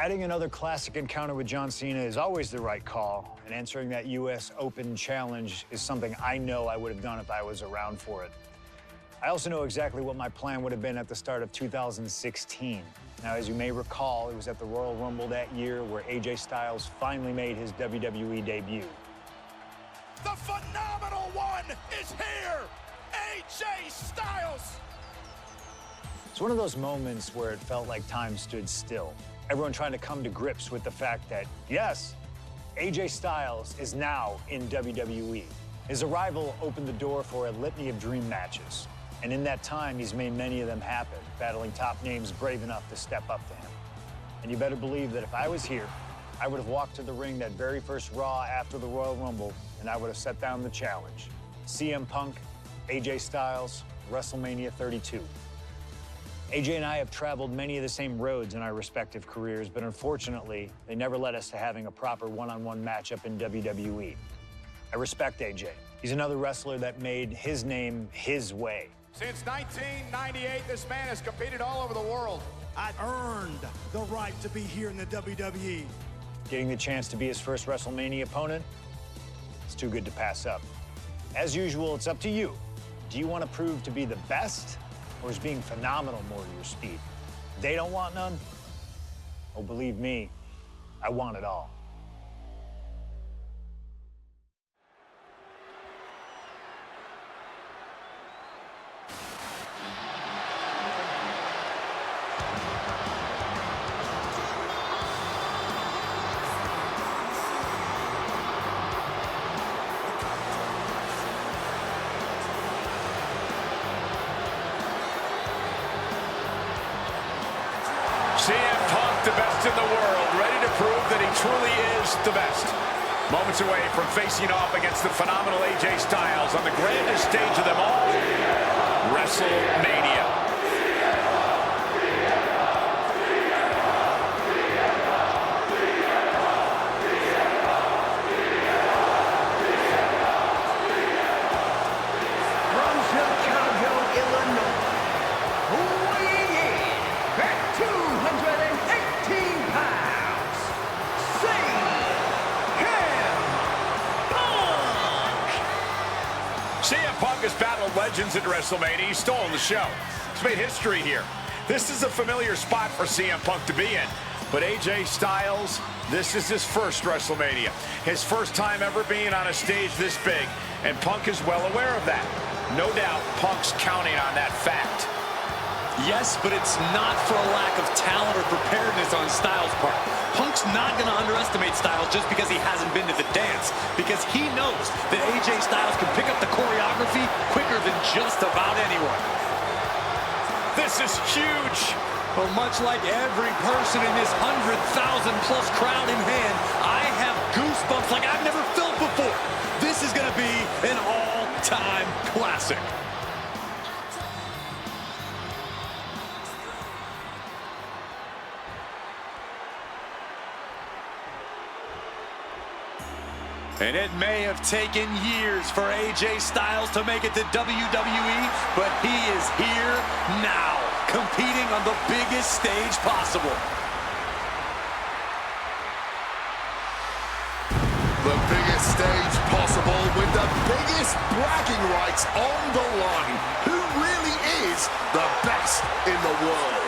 Adding another classic encounter with John Cena is always the right call, and answering that U.S. Open challenge is something I know I would have done if I was around for it. I also know exactly what my plan would have been at the start of 2016. Now, as you may recall, it was at the Royal Rumble that year where AJ Styles finally made his WWE debut. The phenomenal one is here! AJ Styles! It's one of those moments where it felt like time stood still. Everyone trying to come to grips with the fact that, yes, AJ Styles is now in WWE. His arrival opened the door for a litany of dream matches. And in that time, he's made many of them happen, battling top names brave enough to step up to him. And you better believe that if I was here, I would have walked to the ring that very first Raw after the Royal Rumble, and I would have set down the challenge. CM Punk, AJ Styles, WrestleMania 32. AJ and I have traveled many of the same roads in our respective careers, but unfortunately, they never led us to having a proper one-on-one matchup in WWE. I respect AJ. He's another wrestler that made his name his way. Since 1998, this man has competed all over the world. I earned the right to be here in the WWE. Getting the chance to be his first WrestleMania opponent, it's too good to pass up. As usual, it's up to you. Do you want to prove to be the best, or is being phenomenal more your speed? They don't want none? Oh, believe me, I want it all. CM Punk, the best in the world, ready to prove that he truly is the best. Moments away from facing off against the phenomenal AJ Styles on the grandest stage of them all, WrestleMania. CM Punk has battled legends at WrestleMania. He's stolen the show. He's made history here. This is a familiar spot for CM Punk to be in. But AJ Styles, this is his first WrestleMania. His first time ever being on a stage this big. And Punk is well aware of that. No doubt Punk's counting on that fact. Yes, but it's not for a lack of talent or preparedness on Styles' part. Punk's not going to underestimate Styles just because he hasn't been to the dance, because he knows that AJ Styles can pick up the choreography quicker than just about anyone. This is huge. Well, much like every person in this 100,000-plus crowd in hand, I have goosebumps like I've never felt before. This is going to be an all-time classic. And it may have taken years for AJ Styles to make it to WWE, but he is here now, competing on the biggest stage possible. The biggest stage possible with the biggest bragging rights on the line. Who really is the best in the world?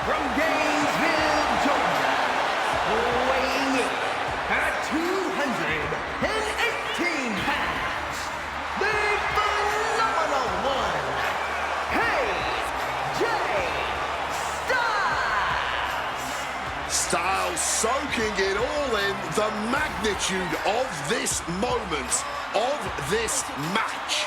From Gainesville, Georgia, weighing in at 218 pounds, the phenomenal one, AJ Styles. Styles soaking it all in, the magnitude of this moment, of this match.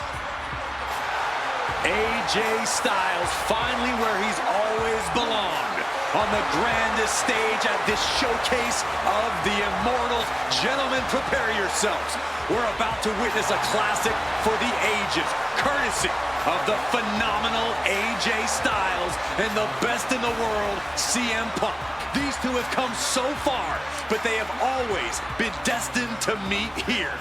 AJ Styles finally where he's always belonged, on the grandest stage at this showcase of the Immortals. Gentlemen, prepare yourselves. We're about to witness a classic for the ages, courtesy of the phenomenal AJ Styles and the best in the world, CM Punk. These two have come so far, but they have always been destined to meet here.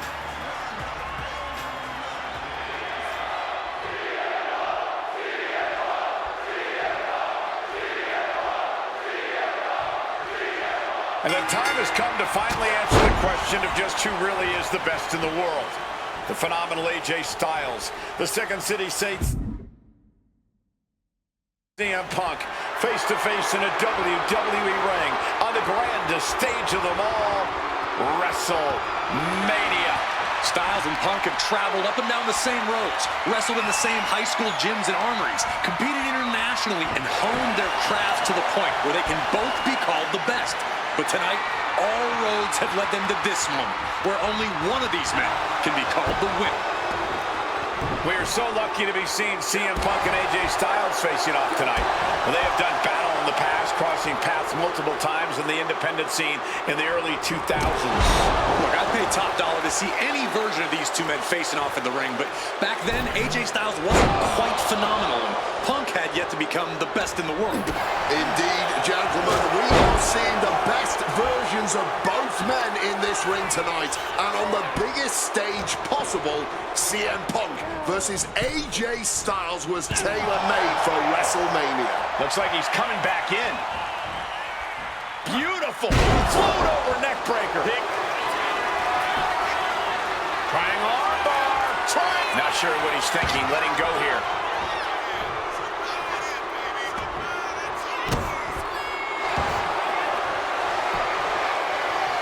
And the time has come to finally answer the question of just who really is the best in the world. The phenomenal AJ Styles, the Second City Saints, CM Punk, face-to-face in a WWE ring on the grandest stage of them all, Wrestlemania. Styles and Punk have traveled up and down the same roads, wrestled in the same high school gyms and armories, competed internationally, and honed their craft to the point where they can both be called the best. But tonight, all roads have led them to this moment, where only one of these men can be called the winner. We are so lucky to be seeing CM Punk and AJ Styles facing off tonight. Well, they have done battle in the past, crossing paths multiple times in the independent scene in the early 2000s. Look, I'd pay top dollar to see any version of these two men facing off in the ring, but back then, AJ Styles wasn't quite phenomenal, and Punk had yet to become the best in the world. Indeed, gentlemen, we are seeing the best versions of both men in this ring tonight, and on the biggest stage possible, CM Punk versus AJ Styles was tailor-made for WrestleMania. Looks like he's coming back in. Beautiful. Float over neck breaker. Trying armbar. Not sure what he's thinking. Letting go here.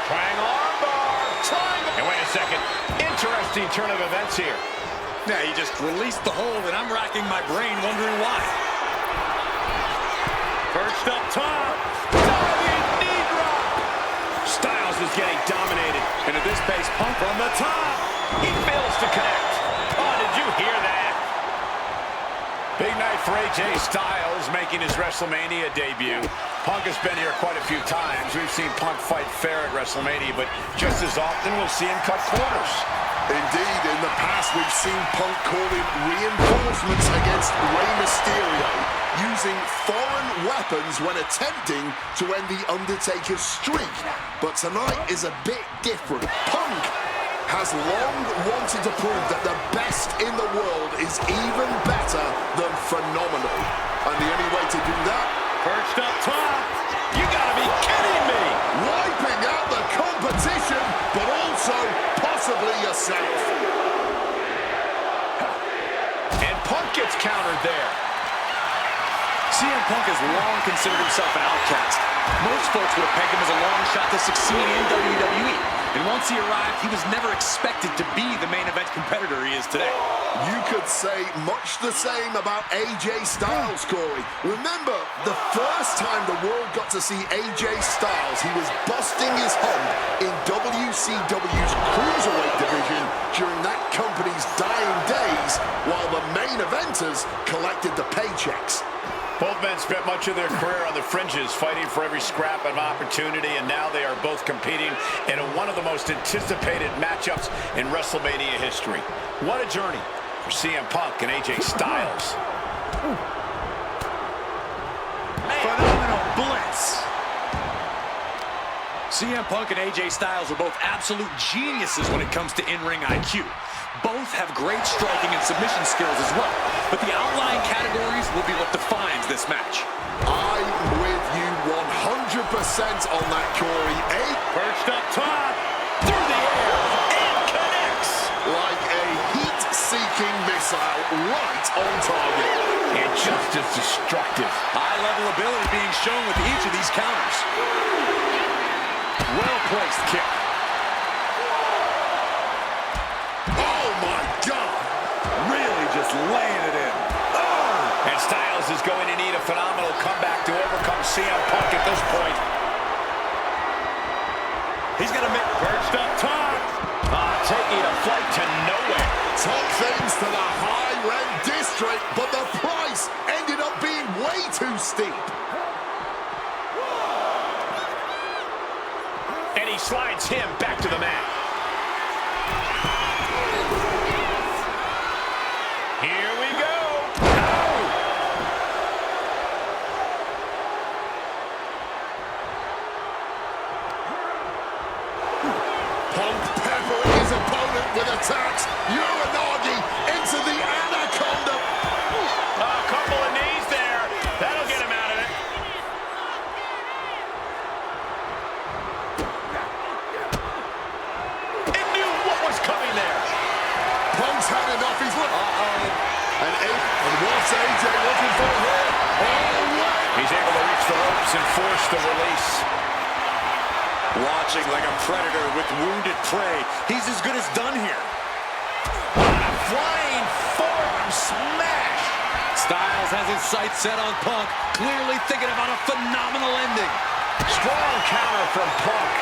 Trying armbar. And wait a second. Interesting turn of events here. Yeah, he just released the hold, and I'm racking my brain wondering why. Perched up top. Diving knee drop. Styles is getting dominated. And at this pace, Punk From the top. He fails to connect. Oh, did you hear that? Big night for AJ Styles making his WrestleMania debut. Punk has been here quite a few times. We've seen Punk fight fair at WrestleMania, but just as often we'll see him cut corners. Indeed, in the past we've seen Punk calling reinforcements against Rey Mysterio, using foreign weapons when attempting to end The Undertaker's streak. But tonight is a bit different. Punk has long wanted to prove that the best in the world is even better than phenomenal. And the only way to do that, Perched up top. You gotta be kidding me. wiping out the competition, but also possibly yourself. And Punk gets countered there. CM Punk has long considered himself an outcast. Most folks would have pegged him as a long shot to succeed in WWE. And once he arrived, he was never expected to be the main event competitor he is today. You could say much the same about AJ Styles, Corey. Remember, the first time the world got to see AJ Styles, he was busting his hump in WCW's Cruiserweight division during that company's dying days, while the main eventers collected the paychecks. Both men spent much of their career on the fringes, fighting for every scrap of opportunity, and now they are both competing in one of the most anticipated matchups in WrestleMania history. What a journey for CM Punk and AJ Styles. Phenomenal blitz. CM Punk and AJ Styles are both absolute geniuses when it comes to in-ring IQ. Both have great striking and submission skills as well, but the outlying categories will be what defines this match. I'm with you 100% on that, Corey. Perched up top, through the air, and connects. Like a heat-seeking missile right on target. And just as destructive. High-level ability being shown with each of these counters. Well-placed kick. Oh, my God. Really just laying it in. Oh! And Styles is going to need a phenomenal comeback to overcome CM Punk at this point. He's going to make perched up top. Taking a flight to nowhere. Took things to the high-rent district, but the price ended up being way too steep. And he slides him back to the mat. Here we go. Punk peppering his opponent with attacks. Uranagi into the Anaconda. A couple of knees there. That'll get him out of it. and forced the release. Watching like a predator with wounded prey. He's as good as done here. A flying forearm smash. Styles has his sights set on Punk, clearly thinking about a phenomenal ending. Strong counter from Punk.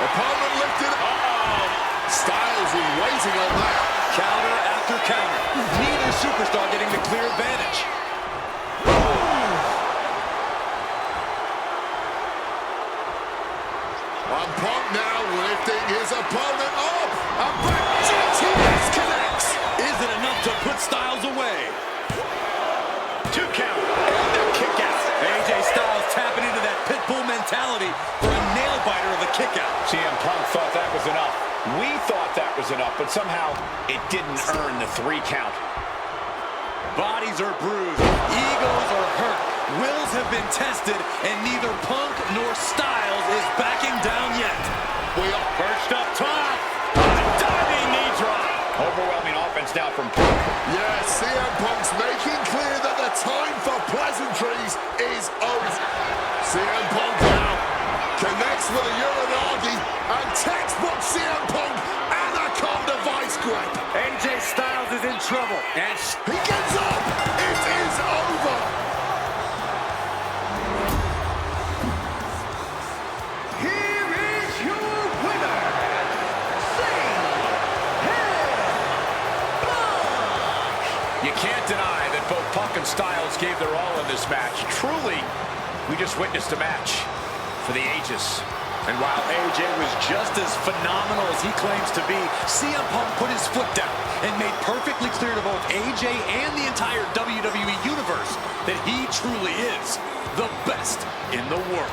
Opponent lifted. Styles is waiting on that. Counter after counter. Neither superstar getting the clear advantage. And Punk now lifting his opponent up. And back GTS connects. Is it enough to put Styles away? 2 count. And the kick out. AJ Styles tapping into that pit bull mentality for a nail-biter of a kick out. CM Punk thought that was enough. We thought that was enough, but somehow it didn't earn the 3 count. Bodies are bruised. Egos are hurt. Wills have been tested, and neither Punk nor Styles is backing down yet. We are Perched up top. A diving knee drop. Overwhelming offense now from Punk. Yes, CM Punk's making clear that the time for pleasantries is over. CM Punk now connects with a Uranagi and textbook CM Punk Anaconda Vice Grip. AJ Styles is in trouble. And He gets up. It is over. Here is your winner, You can't deny that both Punk and Styles gave their all in this match. Truly, we just witnessed a match for the ages. And while AJ was just as phenomenal as he claims to be, CM Punk put his foot down and made perfectly clear to both AJ and the entire WWE Universe that he truly is the best in the world.